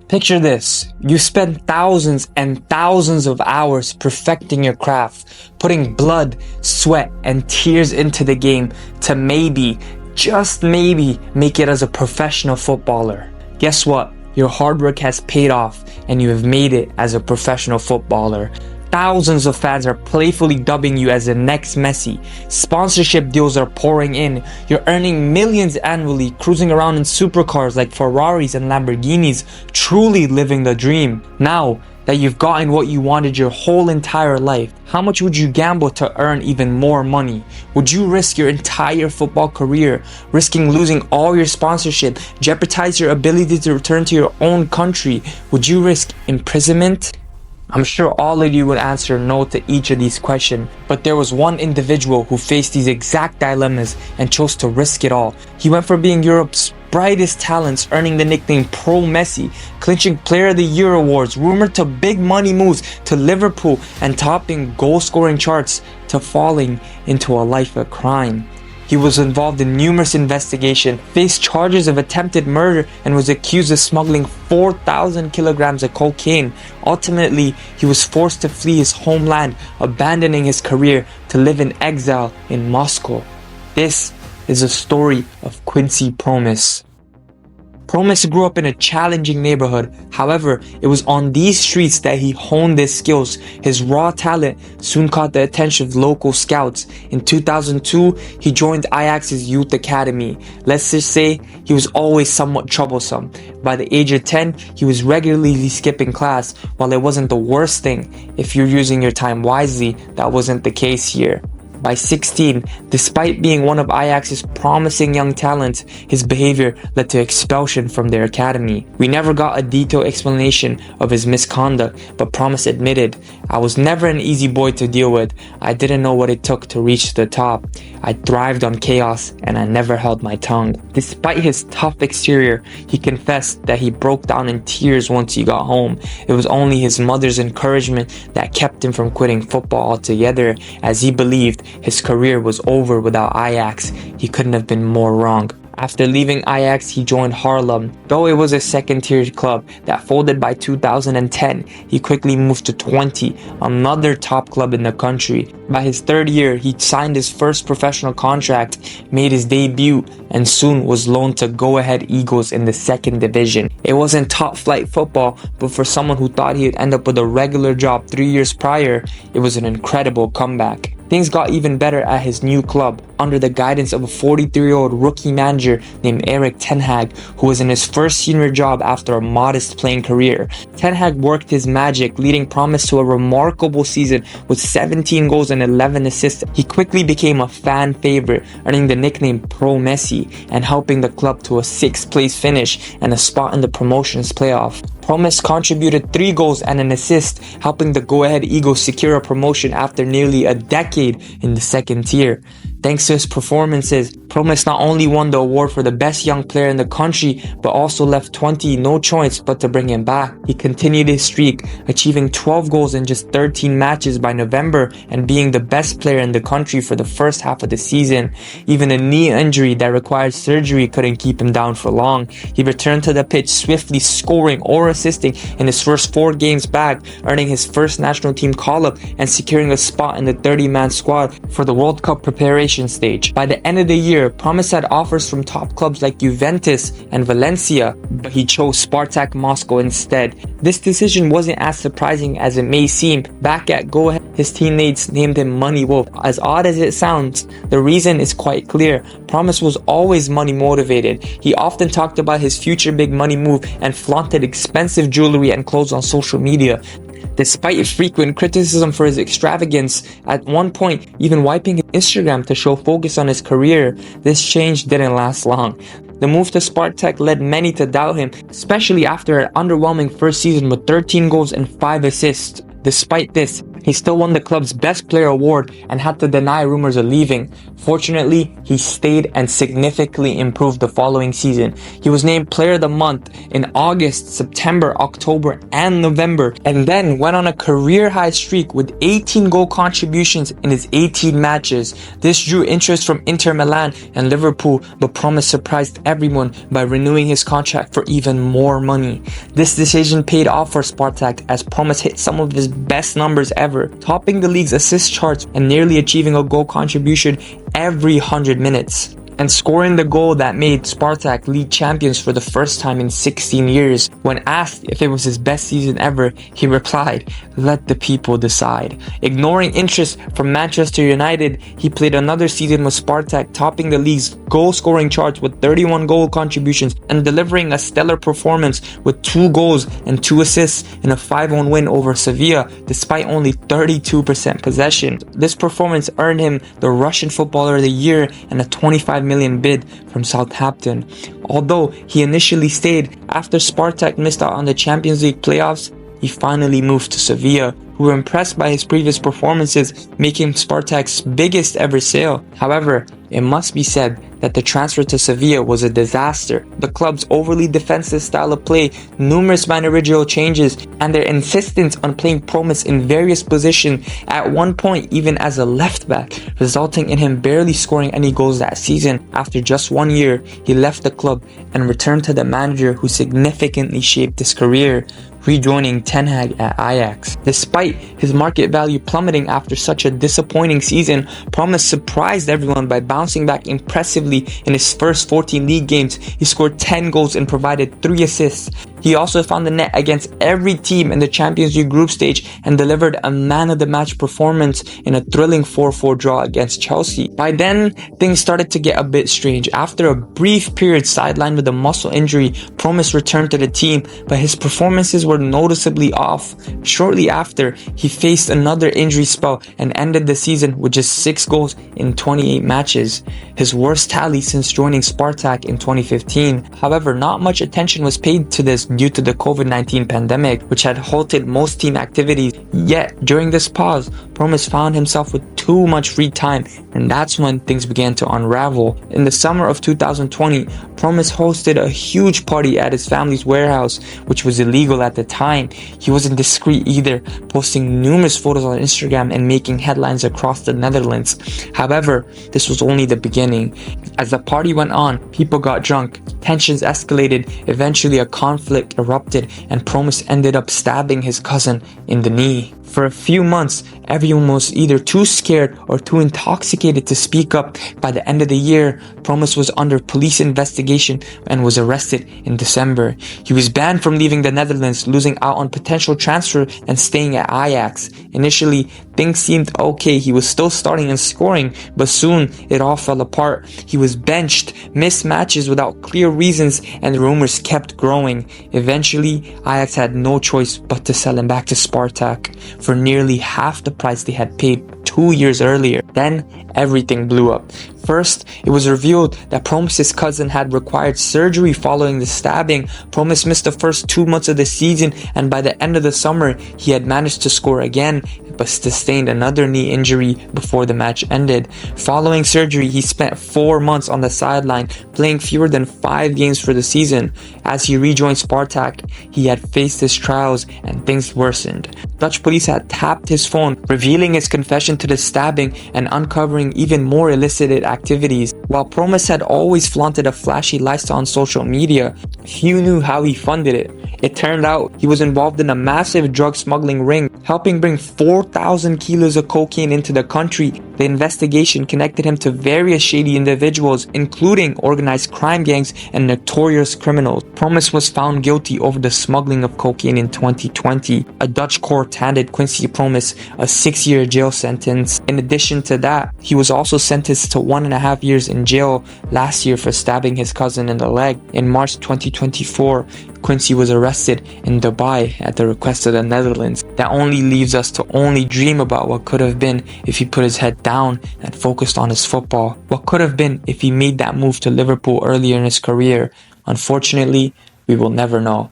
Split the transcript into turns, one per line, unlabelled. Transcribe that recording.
Picture this, you spend thousands and thousands of hours perfecting your craft, putting blood, sweat, and tears into the game to maybe, just maybe, make it as a professional footballer. Guess what? Your hard work has paid off and you have made it as a professional footballer. Thousands of fans are playfully dubbing you as the next Messi. Sponsorship deals are pouring in. You're earning millions annually, cruising around in supercars like Ferraris and Lamborghinis, truly living the dream. Now that you've gotten what you wanted your whole entire life, how much would you gamble to earn even more money? Would you risk your entire football career, risking losing all your sponsorship, jeopardize your ability to return to your own country? Would you risk imprisonment? I'm sure all of you would answer no to each of these questions, but there was one individual who faced these exact dilemmas and chose to risk it all. He went from being Europe's brightest talents, earning the nickname Pro Messi, clinching Player of the Year awards, rumored to big money moves to Liverpool, and topping goal-scoring charts, to falling into a life of crime. He was involved in numerous investigations, faced charges of attempted murder, and was accused of smuggling 4,000 kilograms of cocaine. Ultimately, he was forced to flee his homeland, abandoning his career to live in exile in Moscow. This is the story of Quincy Promes. Promes grew up in a challenging neighborhood. However, it was on these streets that he honed his skills. His raw talent soon caught the attention of local scouts. In 2002, he joined AJAX's youth academy. Let's just say he was always somewhat troublesome. By the age of 10, he was regularly skipping class. While it wasn't the worst thing, if you're using your time wisely, that wasn't the case here. By 16, despite being one of AJAX's promising young talents, his behavior led to expulsion from their academy. We never got a detailed explanation of his misconduct, but Promes admitted, "I was never an easy boy to deal with. I didn't know what it took to reach the top. I thrived on chaos and I never held my tongue." Despite his tough exterior, he confessed that he broke down in tears once he got home. It was only his mother's encouragement that kept him from quitting football altogether, as he believed his career was over without AJAX. He couldn't have been more wrong. After leaving AJAX, he joined Haarlem. Though it was a second-tier club that folded by 2010, he quickly moved to 20, another top club in the country. By his third year, he signed his first professional contract, made his debut, and soon was loaned to Go Ahead Eagles in the second division. It wasn't top-flight football, but for someone who thought he'd end up with a regular job 3 years prior, it was an incredible comeback. Things got even better at his new club, under the guidance of a 43-year-old rookie manager named Erik Ten Hag, who was in his first senior job after a modest playing career. Ten Hag worked his magic, leading Promes to a remarkable season with 17 goals and 11 assists. He quickly became a fan favorite, earning the nickname Pro Messi, and helping the club to a 6th place finish and a spot in the promotions playoff. Promes contributed 3 goals and an assist, helping the Go Ahead Eagles secure a promotion after nearly a decade in the second tier. Thanks to his performances, Promes not only won the award for the best young player in the country, but also left 20 no choice but to bring him back. He continued his streak, achieving 12 goals in just 13 matches by November and being the best player in the country for the first half of the season. Even a knee injury that required surgery couldn't keep him down for long. He returned to the pitch swiftly, scoring or assisting in his first 4 games back, earning his first national team call-up and securing a spot in the 30-man squad for the World Cup preparation stage. By the end of the year, Promes had offers from top clubs like Juventus and Valencia, but he chose Spartak Moscow instead. This decision wasn't as surprising as it may seem. Back at Go Ahead, his teammates named him Money Wolf. As odd as it sounds, the reason is quite clear. Promes was always money motivated. He often talked about his future big money move and flaunted expensive jewelry and clothes on social media. Despite frequent criticism for his extravagance, at one point even wiping his Instagram to show focus on his career, this change didn't last long. The move to Spartak led many to doubt him, especially after an underwhelming first season with 13 goals and 5 assists. Despite this, he still won the club's Best Player award and had to deny rumors of leaving. Fortunately, he stayed and significantly improved the following season. He was named Player of the Month in August, September, October, and November, and then went on a career-high streak with 18 goal contributions in his 18 matches. This drew interest from Inter Milan and Liverpool, but Promes surprised everyone by renewing his contract for even more money. This decision paid off for Spartak as Promes hit some of his best numbers ever, topping the league's assist charts and nearly achieving a goal contribution every 100 minutes, and scoring the goal that made Spartak league champions for the first time in 16 years. When asked if it was his best season ever, he replied, "Let the people decide." Ignoring interest from Manchester United, he played another season with Spartak, topping the league's goal-scoring charts with 31 goal contributions and delivering a stellar performance with 2 goals and 2 assists in a 5-1 win over Sevilla despite only 32% possession. This performance earned him the Russian Footballer of the Year and a 25 million bid from Southampton. Although he initially stayed, after Spartak missed out on the Champions League playoffs, he finally moved to Sevilla, who were impressed by his previous performances, making Spartak's biggest ever sale. However, it must be said that the transfer to Sevilla was a disaster. The club's overly defensive style of play, numerous managerial changes, and their insistence on playing Promes in various positions, at one point even as a left back, resulting in him barely scoring any goals that season. After just 1 year, he left the club and returned to the manager who significantly shaped his career, rejoining Ten Hag at Ajax. Despite his market value plummeting after such a disappointing season, Promes surprised everyone by bouncing back impressively in his first 14 league games. He scored 10 goals and provided 3 assists. He also found the net against every team in the Champions League group stage and delivered a man-of-the-match performance in a thrilling 4-4 draw against Chelsea. By then, things started to get a bit strange. After a brief period sidelined with a muscle injury, Promes returned to the team, but his performances were noticeably off. Shortly after, he faced another injury spell and ended the season with just 6 goals in 28 matches, his worst tally since joining Spartak in 2015. However, not much attention was paid to this due to the COVID-19 pandemic, which had halted most team activities. Yet, during this pause, Promes found himself with too much free time, and that's when things began to unravel. In the summer of 2020, Promes hosted a huge party at his family's warehouse, which was illegal at the time. He wasn't discreet either, posting numerous photos on Instagram and making headlines across the Netherlands. However, this was only the beginning. As the party went on, people got drunk, tensions escalated, eventually a conflict erupted, and Promes ended up stabbing his cousin in the knee. For a few months, everyone was either too scared or too intoxicated to speak up. By the end of the year, Promes was under police investigation and was arrested in December. He was banned from leaving the Netherlands, losing out on potential transfer and staying at Ajax. Initially, things seemed okay. He was still starting and scoring, but soon it all fell apart. He was benched, missed matches without clear reasons, and the rumors kept growing. Eventually, Ajax had no choice but to sell him back to Spartak for nearly half the price they had paid 2 years earlier. Then everything blew up. First, it was revealed that Promes' cousin had required surgery following the stabbing. Promes missed the first 2 months of the season, and by the end of the summer, he had managed to score again, but sustained another knee injury before the match ended. Following surgery, he spent 4 months on the sideline, playing fewer than 5 games for the season. As he rejoined Spartak, he had faced his trials and things worsened. Dutch police had tapped his phone, revealing his confession to the stabbing and uncovering even more illicit activities. While Promes had always flaunted a flashy lifestyle on social media, few knew how he funded it. It turned out he was involved in a massive drug smuggling ring, helping bring 4,000 kilos of cocaine into the country. The investigation connected him to various shady individuals, including organized crime gangs and notorious criminals. Promes was found guilty over the smuggling of cocaine in 2020. A Dutch court handed Quincy Promes a 6-year jail sentence. In addition to that, he was also sentenced to 1.5 years in jail last year for stabbing his cousin in the leg. In March 2024, Quincy was arrested in Dubai at the request of the Netherlands. That only leaves us to only dream about what could have been if he put his head down and focused on his football. What could have been if he made that move to Liverpool earlier in his career. Unfortunately, we will never know.